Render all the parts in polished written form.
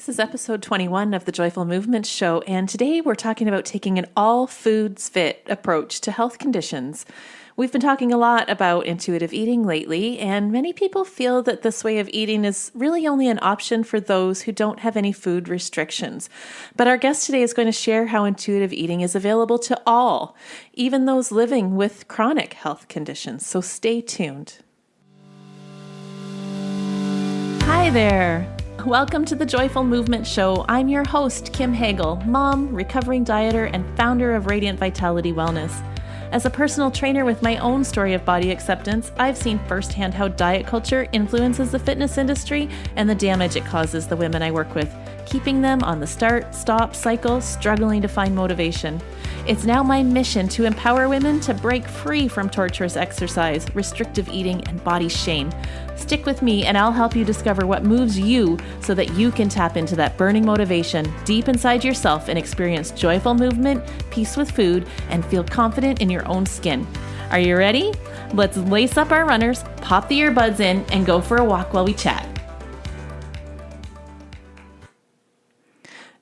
This is episode 21 of the Joyful Movement Show, and today we're talking about taking an all foods fit approach to health conditions. We've been talking a lot about intuitive eating lately, and many people feel that this way of eating is really only an option for those who don't have any food restrictions. But our guest today is going to share how intuitive eating is available to all, even those living with chronic health conditions. So stay tuned. Hi there. Welcome to the Joyful Movement Show. I'm your host, Kim Hagel, mom, recovering dieter, and founder of Radiant Vitality Wellness. As a personal trainer with my own story of body acceptance, I've seen firsthand how diet culture influences the fitness industry and the damage it causes the women I work with, keeping them on the start-stop cycle, struggling to find motivation. It's now my mission to empower women to break free from torturous exercise, restrictive eating, and body shame. Stick with me and I'll help you discover what moves you so that you can tap into that burning motivation deep inside yourself and experience joyful movement, peace with food, and feel confident in your own skin. Are you ready? Let's lace up our runners, pop the earbuds in, and go for a walk while we chat.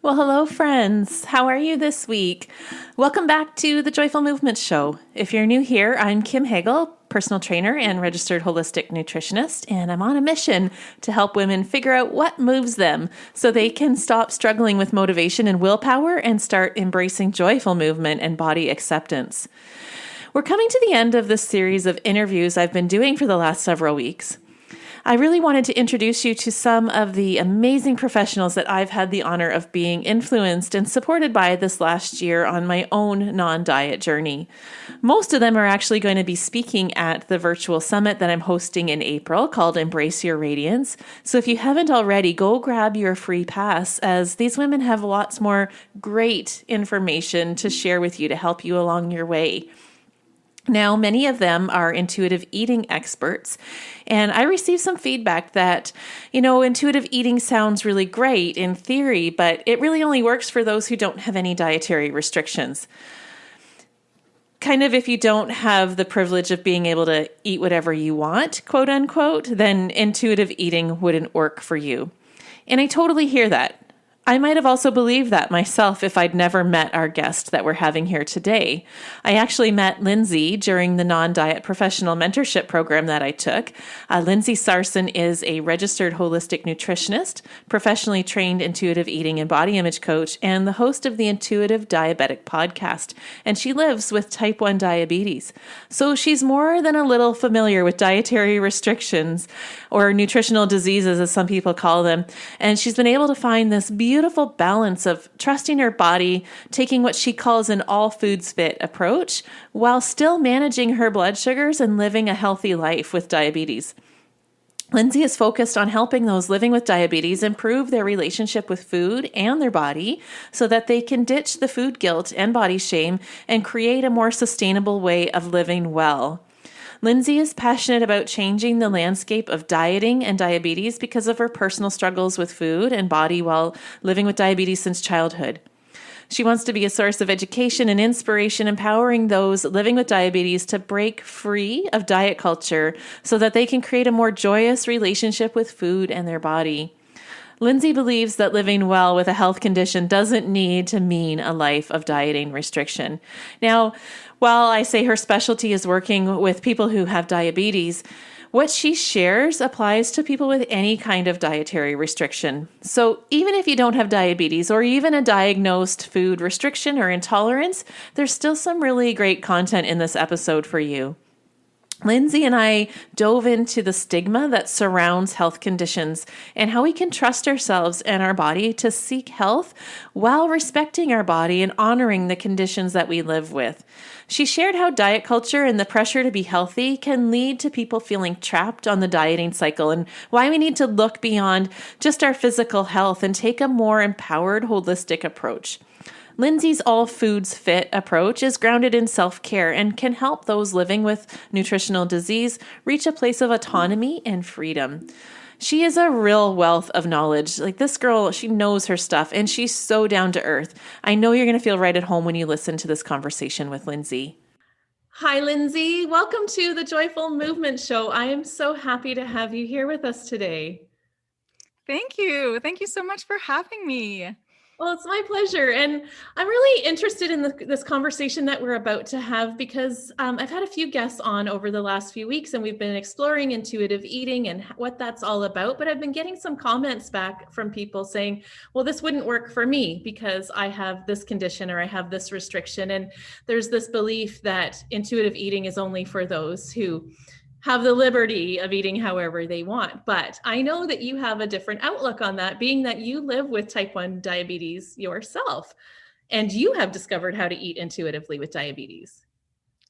Well, hello, friends. How are you this week? Welcome back to the Joyful Movement Show. If you're new here, I'm Kim Hagel, personal trainer and registered holistic nutritionist, and I'm on a mission to help women figure out what moves them so they can stop struggling with motivation and willpower and start embracing joyful movement and body acceptance. We're coming to the end of this series of interviews I've been doing for the last several weeks. I really wanted to introduce you to some of the amazing professionals that I've had the honor of being influenced and supported by this last year on my own non-diet journey. Most of them are actually going to be speaking at the virtual summit that I'm hosting in April called Embrace Your Radiance. So if you haven't already, go grab your free pass, as these women have lots more great information to share with you to help you along your way. Now, many of them are intuitive eating experts, and I received some feedback that, intuitive eating sounds really great in theory, but it really only works for those who don't have any dietary restrictions. Kind of if you don't have the privilege of being able to eat whatever you want, quote unquote, then intuitive eating wouldn't work for you. And I totally hear that. I might have also believed that myself if I'd never met our guest that we're having here today. I actually met Lindsay during the non-diet professional mentorship program that I took. Lindsay Sarson is a registered holistic nutritionist, professionally trained intuitive eating and body image coach, and the host of the Intuitive Diabetic podcast. And she lives with type 1 diabetes. So she's more than a little familiar with dietary restrictions, or nutritional diseases as some people call them. And she's been able to find this beautiful balance of trusting her body, taking what she calls an all foods fit approach, while still managing her blood sugars and living a healthy life with diabetes. Lindsay is focused on helping those living with diabetes improve their relationship with food and their body so that they can ditch the food guilt and body shame and create a more sustainable way of living well. Lindsay is passionate about changing the landscape of dieting and diabetes because of her personal struggles with food and body while living with diabetes since childhood. She wants to be a source of education and inspiration, empowering those living with diabetes to break free of diet culture so that they can create a more joyous relationship with food and their body. Lindsay believes that living well with a health condition doesn't need to mean a life of dieting restriction. Now, while I say her specialty is working with people who have diabetes, what she shares applies to people with any kind of dietary restriction. So even if you don't have diabetes or even a diagnosed food restriction or intolerance, there's still some really great content in this episode for you. Lindsay and I dove into the stigma that surrounds health conditions and how we can trust ourselves and our body to seek health while respecting our body and honoring the conditions that we live with. She shared how diet culture and the pressure to be healthy can lead to people feeling trapped on the dieting cycle and why we need to look beyond just our physical health and take a more empowered, holistic approach. Lindsay's all foods fit approach is grounded in self-care and can help those living with nutritional disease reach a place of autonomy and freedom. She is a real wealth of knowledge. Like this girl, she knows her stuff and she's so down to earth. I know you're going to feel right at home when you listen to this conversation with Lindsay. Hi, Lindsay. Welcome to the Joyful Movement Show. I am so happy to have you here with us today. Thank you. Thank you so much for having me. Well, it's my pleasure. And I'm really interested in this conversation that we're about to have because I've had a few guests on over the last few weeks and we've been exploring intuitive eating and what that's all about. But I've been getting some comments back from people saying, well, this wouldn't work for me because I have this condition or I have this restriction. And there's this belief that intuitive eating is only for those who have the liberty of eating however they want. But I know that you have a different outlook on that, being that you live with type 1 diabetes yourself and you have discovered how to eat intuitively with diabetes.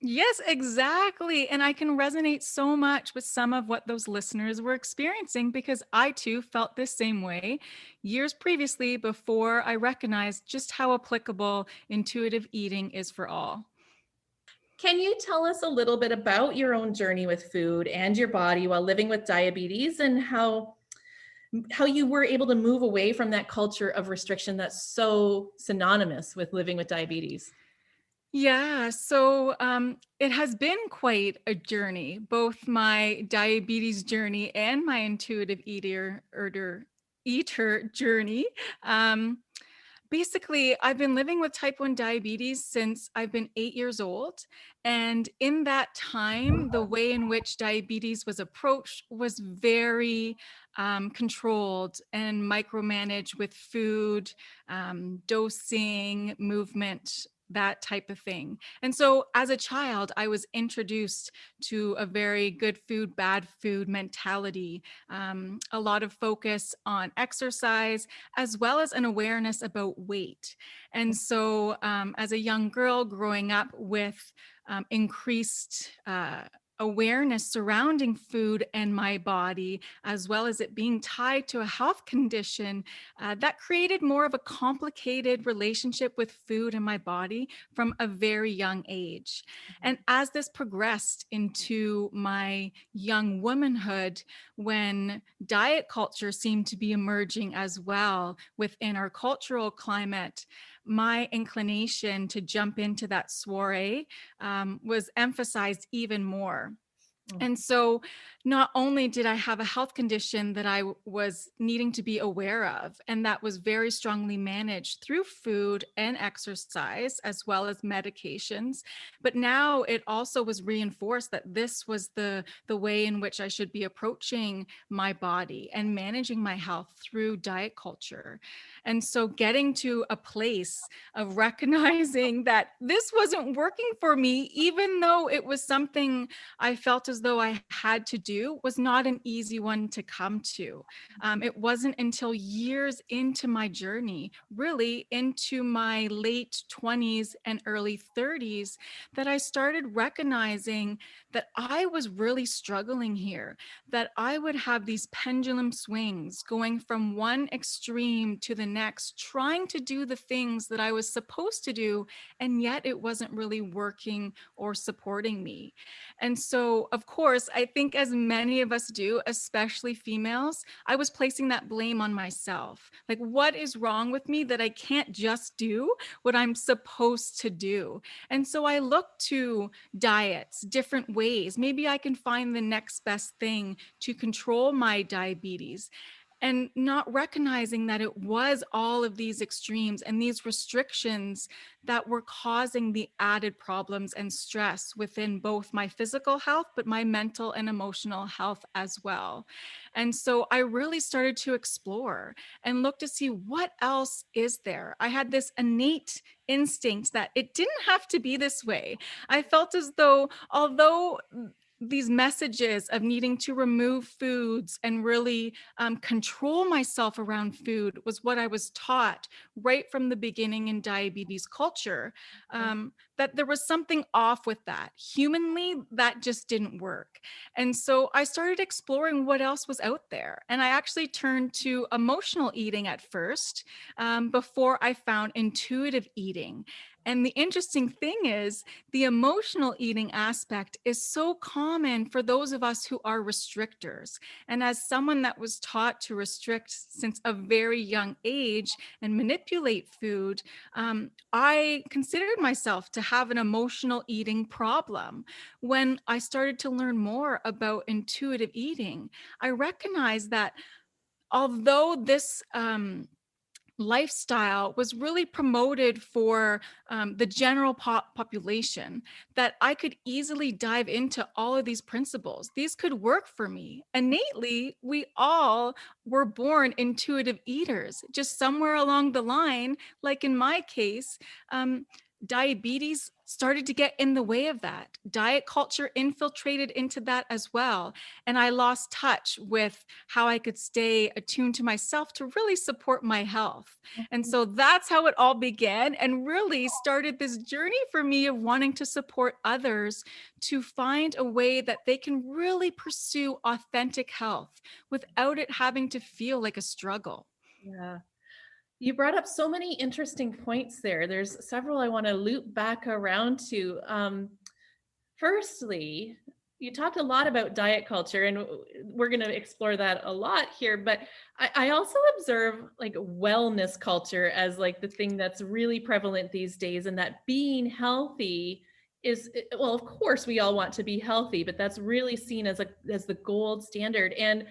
Yes, exactly. And I can resonate so much with some of what those listeners were experiencing because I too felt this same way years previously before I recognized just how applicable intuitive eating is for all. Can you tell us a little bit about your own journey with food and your body while living with diabetes and how you were able to move away from that culture of restriction that's so synonymous with living with diabetes? Yeah, so it has been quite a journey, both my diabetes journey and my intuitive eater journey. Um, Basically, I've been living with type 1 diabetes since I've been 8 years old. And in that time, the way in which diabetes was approached was very controlled and micromanaged with food, dosing, movement, that type of thing. And so as a child, I was introduced to a very good food, bad food mentality, a lot of focus on exercise, as well as an awareness about weight. And so, as a young girl growing up with increased awareness surrounding food and my body, as well as it being tied to a health condition, that created more of a complicated relationship with food and my body from a very young age. And as this progressed into my young womanhood, when diet culture seemed to be emerging as well within our cultural climate, my inclination to jump into that soiree was emphasized even more. And so, not only did I have a health condition that I was needing to be aware of, and that was very strongly managed through food and exercise, as well as medications, but now it also was reinforced that this was the way in which I should be approaching my body and managing my health through diet culture. And so, getting to a place of recognizing that this wasn't working for me, even though it was something I felt as though I had to do, was not an easy one to come to. It wasn't until years into my journey, really into my late 20s and early 30s, that I started recognizing that I was really struggling here, that I would have these pendulum swings going from one extreme to the next, trying to do the things that I was supposed to do, and yet it wasn't really working or supporting me. And so, of course, I think as many of us do, especially females, I was placing that blame on myself. Like, what is wrong with me that I can't just do what I'm supposed to do? And so I looked to diets, different ways. Maybe I can find the next best thing to control my diabetes, and not recognizing that it was all of these extremes and these restrictions that were causing the added problems and stress within both my physical health, but my mental and emotional health as well. And so I really started to explore and look to see what else is there. I had this innate instinct that it didn't have to be this way. I felt as though, although these messages of needing to remove foods and really control myself around food was what I was taught right from the beginning in diabetes culture, that there was something off with that. Humanly, that just didn't work. And so I started exploring what else was out there. And I actually turned to emotional eating at first, before I found intuitive eating. And the interesting thing is, the emotional eating aspect is so common for those of us who are restrictors. And as someone that was taught to restrict since a very young age and manipulate food, I considered myself to have an emotional eating problem. When I started to learn more about intuitive eating, I recognized that although this lifestyle was really promoted for the general population, that I could easily dive into all of these principles. These could work for me. Innately, we all were born intuitive eaters. Just somewhere along the line, like in my case, diabetes started to get in the way of that. Diet culture infiltrated into that as well. And I lost touch with how I could stay attuned to myself to really support my health. And so that's how it all began and really started this journey for me of wanting to support others to find a way that they can really pursue authentic health without it having to feel like a struggle. Yeah. You brought up so many interesting points there. There's several I want to loop back around to. Firstly, you talked a lot about diet culture, and we're going to explore that a lot here. But I also observe like wellness culture as like the thing that's really prevalent these days, and that being healthy is, well, of course, we all want to be healthy, but that's really seen as the gold standard. And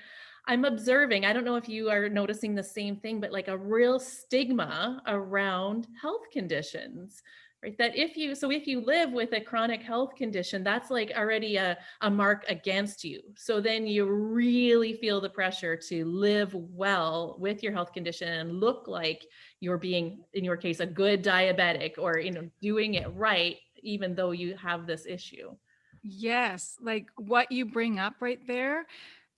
I'm observing, I don't know if you are noticing the same thing, but like a real stigma around health conditions, right? That if you live with a chronic health condition, that's like already a mark against you. So then you really feel the pressure to live well with your health condition and look like you're being, in your case, a good diabetic, or, doing it right, even though you have this issue. Yes, like what you bring up right there.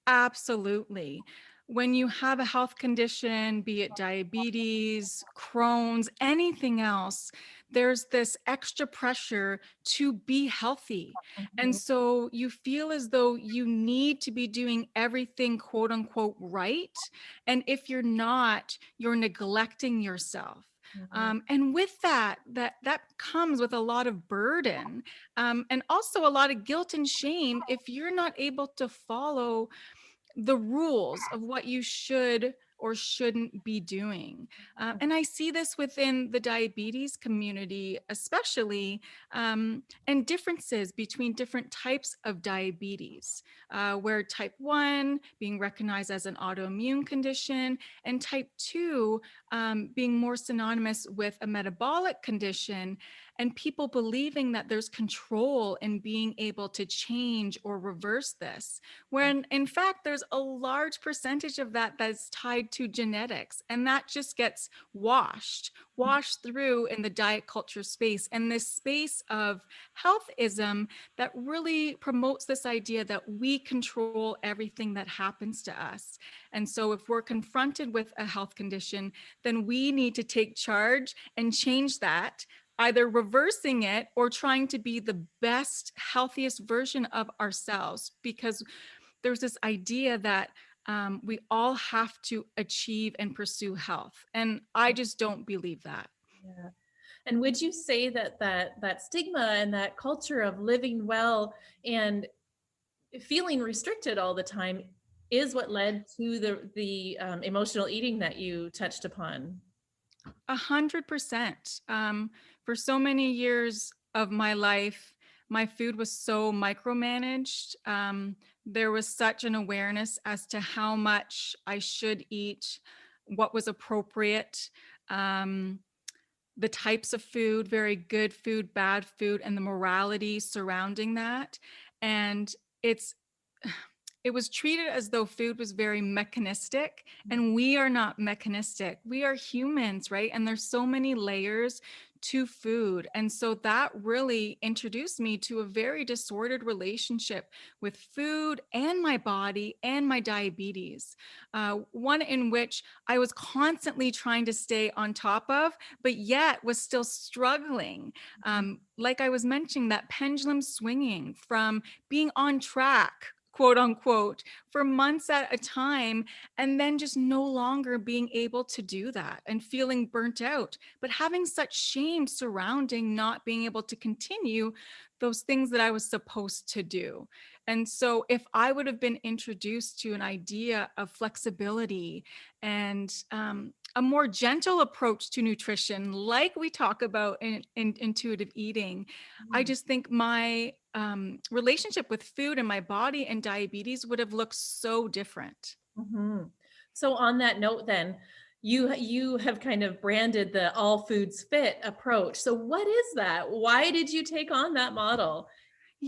Absolutely. When you have a health condition, be it diabetes, Crohn's, anything else, there's this extra pressure to be healthy. And Mhm, so you feel as though you need to be doing everything quote unquote right. And if you're not, you're neglecting yourself. mhm, And with that comes with a lot of burden, and also a lot of guilt and shame if you're not able to follow the rules of what you should or shouldn't be doing. And I see this within the diabetes community, especially, and differences between different types of diabetes, where type 1 being recognized as an autoimmune condition, and type 2 being more synonymous with a metabolic condition, and people believing that there's control in being able to change or reverse this, when in fact there's a large percentage of that that's tied to genetics, and that just gets washed through in the diet culture space, and this space of healthism that really promotes this idea that we control everything that happens to us. And so if we're confronted with a health condition, then we need to take charge and change that, either reversing it or trying to be the best, healthiest version of ourselves, because there's this idea that we all have to achieve and pursue health. And I just don't believe that. yeah. And would you say that stigma and that culture of living well and feeling restricted all the time is what led to the emotional eating that you touched upon? 100%. For so many years of my life, my food was so micromanaged. There was such an awareness as to how much I should eat, what was appropriate, um, the types of food, very good food, bad food, and the morality surrounding that. And it's it was treated as though food was very mechanistic, and we are not mechanistic. We are humans, right? And there's so many layers to food. And so that really introduced me to a very disordered relationship with food and my body and my diabetes. One in which I was constantly trying to stay on top of, but yet was still struggling. Like I was mentioning, that pendulum swinging from being on track, quote unquote, for months at a time, and then just no longer being able to do that and feeling burnt out, but having such shame surrounding not being able to continue those things that I was supposed to do. And so, if I would have been introduced to an idea of flexibility and a more gentle approach to nutrition, like we talk about in intuitive eating, I just think my relationship with food and my body and diabetes would have looked so different. Mhm. So on that note, then you have kind of branded the all foods fit approach. So what is that? Why did you take on that model?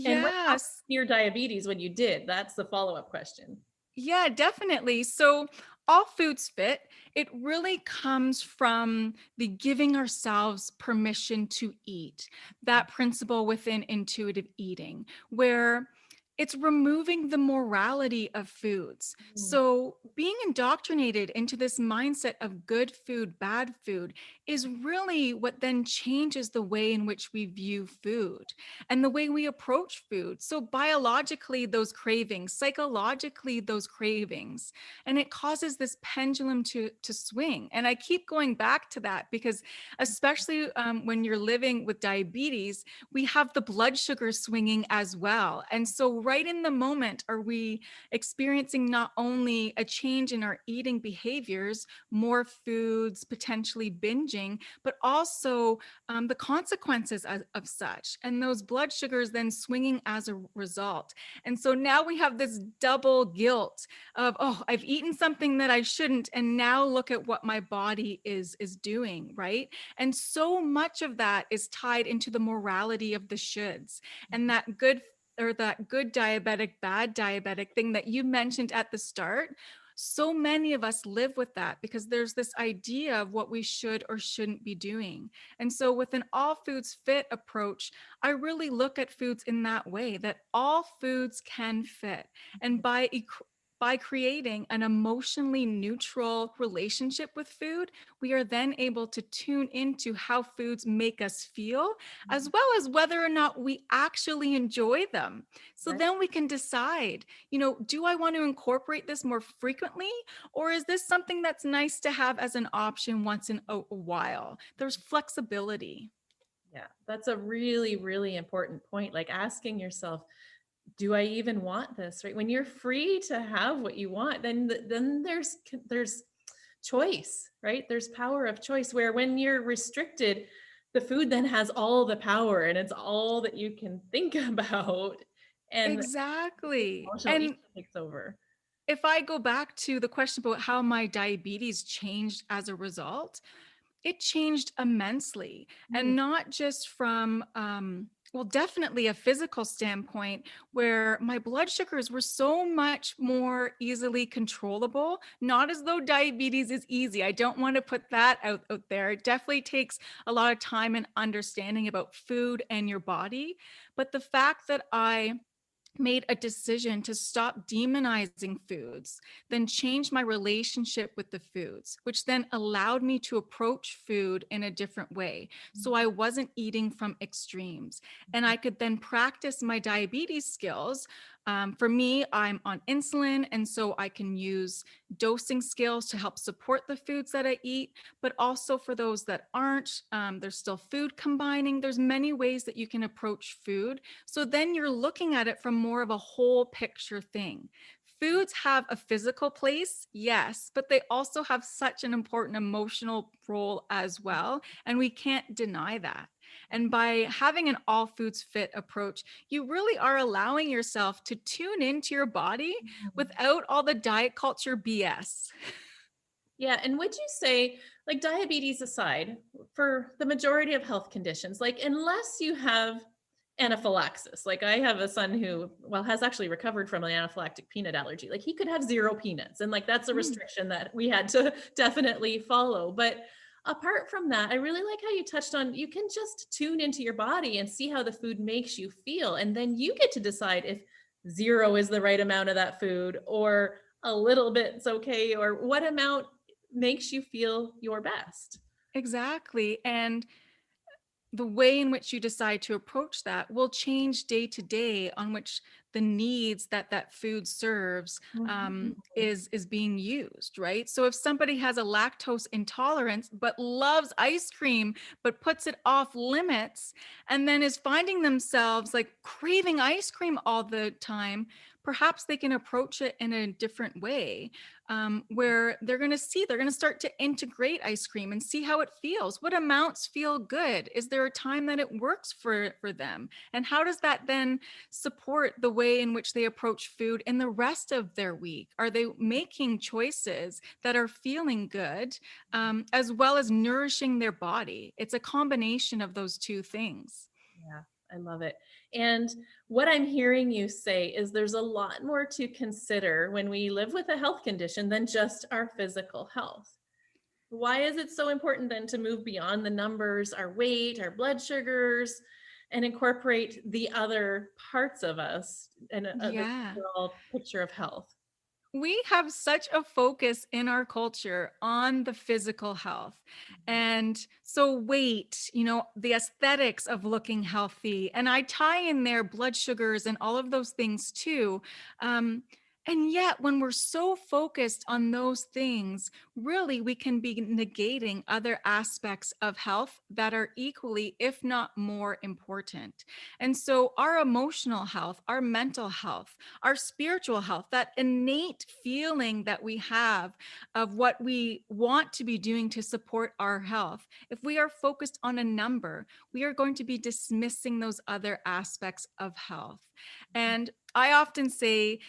And what happened Yes. to your diabetes when you did? That's the follow-up question. Yeah, definitely. So, all foods fit, it really comes from the giving ourselves permission to eat, that principle within intuitive eating, where it's removing the morality of foods. Mm, So, being indoctrinated into this mindset of good food, bad food is really what then changes the way in which we view food and the way we approach food. So, biologically, those cravings, psychologically, those cravings, and it causes this pendulum to swing. And I keep going back to that because, especially when you're living with diabetes, we have the blood sugar swinging as well. And so, right in the moment, are we experiencing not only a change in our eating behaviors, more foods, potentially binging, but also the consequences of such, and those blood sugars then swinging as a result. And so now we have this double guilt of, oh, I've eaten something that I shouldn't, and now look at what my body is doing, right? And so much of that is tied into the morality of the shoulds, and that good or that good diabetic, bad diabetic thing that you mentioned at the start. So many of us live with that because there's this idea of what we should or shouldn't be doing. And so, with an all foods fit approach, I really look at foods in that way, that all foods can fit. And by creating an emotionally neutral relationship with food, we are then able to tune into how foods make us feel, as well as whether or not we actually enjoy them. So right. then we can decide, do I want to incorporate this more frequently? Or is this something that's nice to have as an option once in a while? There's flexibility. Yeah, that's a really, really important point. Like asking yourself, do I even want this? Right? When you're free to have what you want, then there's choice, right? There's power of choice. Where when you're restricted, the food then has all the power, and it's all that you can think about, and Exactly. emotional eating And takes over. if I go back to the question about how my diabetes changed as a result, it changed immensely. Mm, And not just from, well, definitely a physical standpoint where my blood sugars were so much more easily controllable. Not as though diabetes is easy. I don't want to put that out there. It definitely takes a lot of time and understanding about food and your body. But the fact that I made a decision to stop demonizing foods, then change my relationship with the foods, which then allowed me to approach food in a different way. So I wasn't eating from extremes. And I could then practice my diabetes skills. For me, I'm on insulin, and so I can use dosing skills to help support the foods that I eat. But also for those that aren't, there's still food combining. There's many ways that you can approach food, so then you're looking at it from more of a whole picture thing. Foods have a physical place, yes, but they also have such an important emotional role as well. And we can't deny that. And by having an all foods fit approach, you really are allowing yourself to tune into your body without all the diet culture BS. yeah, and would you say, like diabetes aside, for the majority of health conditions, like unless you have anaphylaxis, like I have a son who, well, has actually recovered from an anaphylactic peanut allergy. Like he could have zero peanuts, and like that's a Mm, restriction that we had to definitely follow. But apart from that, I really like how you touched on you can just tune into your body and see how the food makes you feel, and then you get to decide if zero is the right amount of that food, or a little bit's okay, or what amount makes you feel your best. exactly. And the way in which you decide to approach that will change day to day on which the needs that that food serves Mhm. is being used, right? So if somebody has a lactose intolerance but loves ice cream but puts it off limits and then is finding themselves like craving ice cream all the time, perhaps they can approach it in a different way, where they're going to start to integrate ice cream and see how it feels. What amounts feel good? Is there a time that it works for them? And how does that then support the way way in which they approach food in the rest of their week? Are they making choices that are feeling good, as well as nourishing their body? It's a combination of those two things. Yeah, I love it. And what I'm hearing you say is there's a lot more to consider when we live with a health condition than just our physical health. Why is it so important then to move beyond the numbers, our weight, our blood sugars, and incorporate the other parts of us and the Yeah. overall picture of health? We have such a focus in our culture on the physical health. And so, weight, the aesthetics of looking healthy, and I tie in there blood sugars and all of those things too. Um, and yet, when we're so focused on those things, really we can be negating other aspects of health that are equally, if not more, important. And so, our emotional health, our mental health, our spiritual health, that innate feeling that we have of what we want to be doing to support our health. If we are focused on a number, we are going to be dismissing those other aspects of health. And I often say,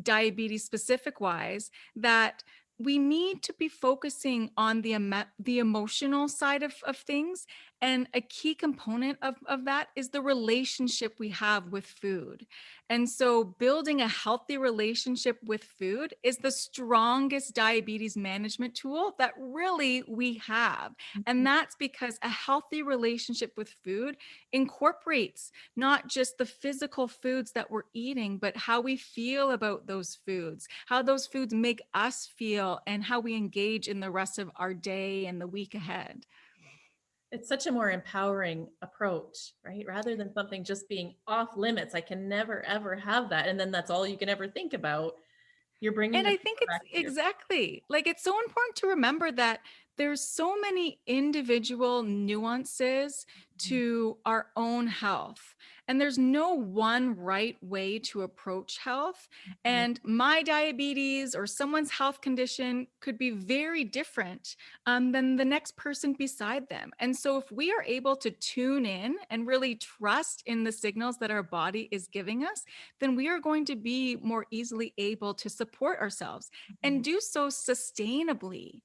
diabetes specific wise, that we need to be focusing on the emotional side of things. And a key component of that is the relationship we have with food. And so, building a healthy relationship with food is the strongest diabetes management tool that really we have. And that's because a healthy relationship with food incorporates not just the physical foods that we're eating, but how we feel about those foods, how those foods make us feel, and how we engage in the rest of our day and the week ahead. It's such a more empowering approach, right? Rather than something just being off limits. I can never, ever have that. And then that's all you can ever think about. You're bringing And the I think power it's back to your. exactly like it's so important to remember that there's so many individual nuances to our own health. And there's no one right way to approach health. And my diabetes or someone's health condition could be very different than the next person beside them. And so, if we are able to tune in and really trust in the signals that our body is giving us, then we are going to be more easily able to support ourselves and do so sustainably.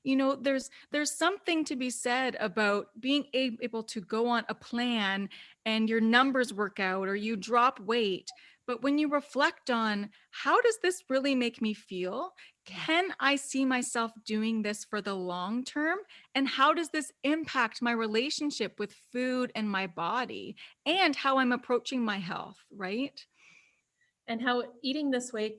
There's something to be said about being able to go on a plan and your numbers work out or you drop weight. But when you reflect on how does this really make me feel? Can I see myself doing this for the long term? And how does this impact my relationship with food and my body and how I'm approaching my health, right? And how eating this way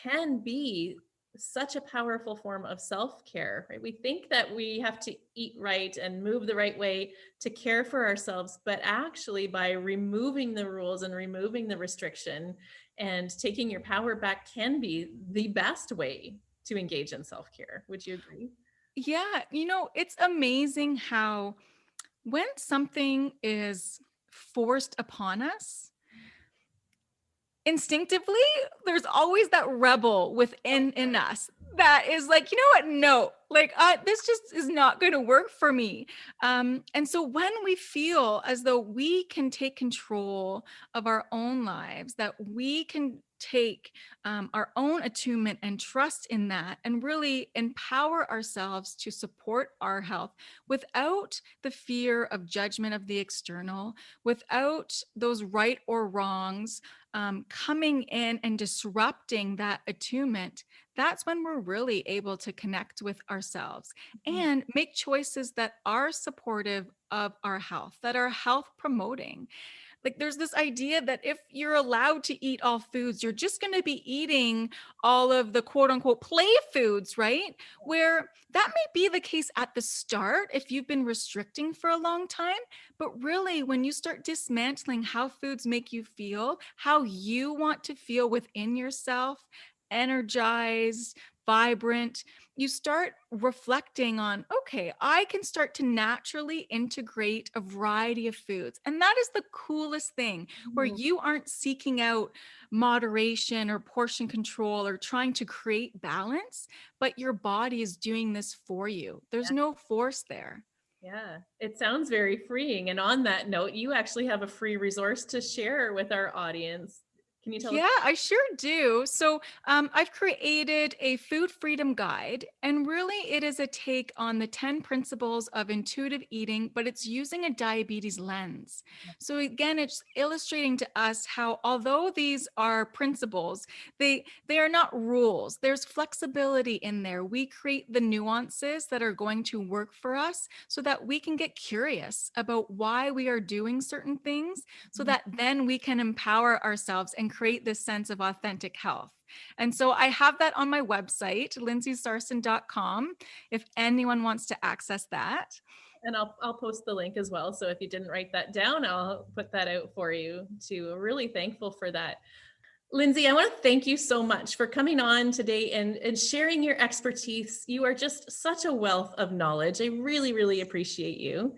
can be such a powerful form of self-care, right? We think that we have to eat right and move the right way to care for ourselves, but actually by removing the rules and removing the restriction and taking your power back can be the best way to engage in self-care. Would you agree? Yeah, it's amazing how when something is forced upon us, instinctively, there's always that rebel within in us that is like, you know what? No, like this just is not going to work for me. And so when we feel as though we can take control of our own lives, that we can take our own attunement and trust in that and really empower ourselves to support our health without the fear of judgment of the external, without those right or wrongs coming in and disrupting that attunement, that's when we're really able to connect with ourselves and make choices that are supportive of our health, that are health promoting. Like there's this idea that if you're allowed to eat all foods, you're just going to be eating all of the quote unquote play foods, right? Where that may be the case at the start if you've been restricting for a long time. But really, when you start dismantling how foods make you feel, how you want to feel within yourself, energized, vibrant, you start reflecting on, okay, I can start to naturally integrate a variety of foods. And that is the coolest thing, where you aren't seeking out moderation or portion control or trying to create balance, but your body is doing this for you. There's no force there. Yeah, it sounds very freeing. And on that note, you actually have a free resource to share with our audience. Can you tell us? Yeah, I sure do. So I've created a food freedom guide, and really it is a take on the 10 principles of intuitive eating, but it's using a diabetes lens. So again, it's illustrating to us how, although these are principles, they are not rules. There's flexibility in there. We create the nuances that are going to work for us so that we can get curious about why we are doing certain things, so that then we can empower ourselves and create this sense of authentic health. And so I have that on my website, lindsaysarson.com, if anyone wants to access that. And I'll post the link as well. So if you didn't write that down, I'll put that out for you too. Really thankful for that. Lindsay, I want to thank you so much for coming on today and sharing your expertise. You are just such a wealth of knowledge. I really, really appreciate you.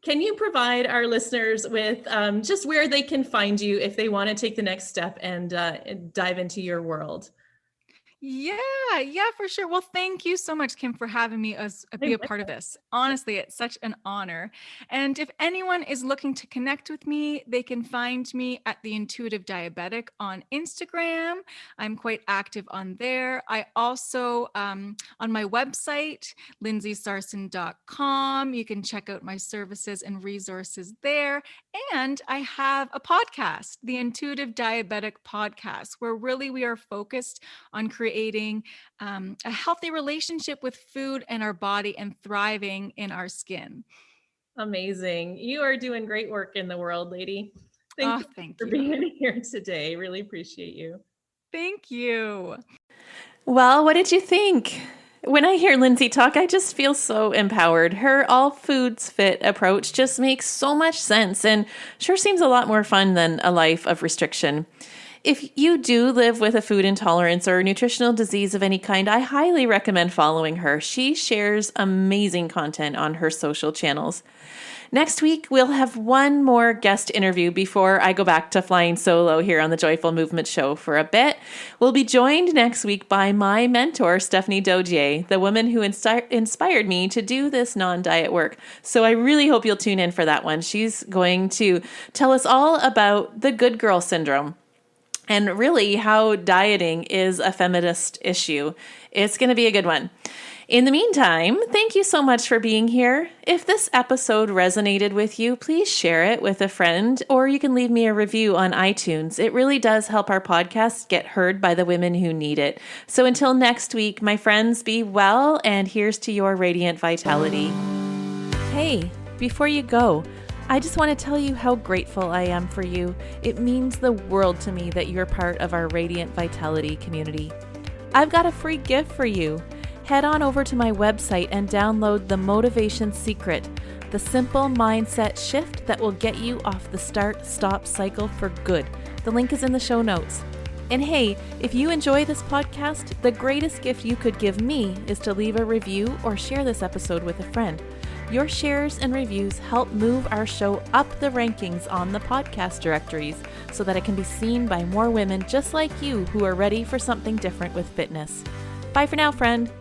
Can you provide our listeners with just where they can find you if they want to take the next step and dive into your world? Yeah, for sure. Well, thank you so much, Kim, for having me be a part of this. Honestly, it's such an honor. And if anyone is looking to connect with me, they can find me at The Intuitive Diabetic on Instagram. I'm quite active on there. I also, on my website, lindsaysarson.com, you can check out my services and resources there. And I have a podcast, The Intuitive Diabetic Podcast, where really we are focused on creating a healthy relationship with food and our body and thriving in our skin. Amazing. You are doing great work in the world, lady. Thank you Thank for you. being here today. Really appreciate you. Thank you. Well, what did you think? When I hear Lindsay talk, I just feel so empowered. Her all foods fit approach just makes so much sense and sure seems a lot more fun than a life of restriction. If you do live with a food intolerance or nutritional disease of any kind, I highly recommend following her. She shares amazing content on her social channels. Next week, we'll have one more guest interview before I go back to flying solo here on the Joyful Movement Show for a bit. We'll be joined next week by my mentor, Stephanie Dodier, the woman who inspired me to do this non-diet work. So I really hope you'll tune in for that one. She's going to tell us all about the good girl syndrome and really how dieting is a feminist issue. It's going to be a good one. In the meantime, thank you so much for being here. If this episode resonated with you, please share it with a friend, or you can leave me a review on iTunes. It really does help our podcast get heard by the women who need it. So until next week, my friends, be well, and here's to your radiant vitality. Hey, before you go, I just want to tell you how grateful I am for you. It means the world to me that you're part of our Radiant Vitality community. I've got a free gift for you. Head on over to my website and download The Motivation Secret, the simple mindset shift that will get you off the start-stop cycle for good. The link is in the show notes. And hey, if you enjoy this podcast, the greatest gift you could give me is to leave a review or share this episode with a friend. Your shares and reviews help move our show up the rankings on the podcast directories so that it can be seen by more women just like you who are ready for something different with fitness. Bye for now, friend.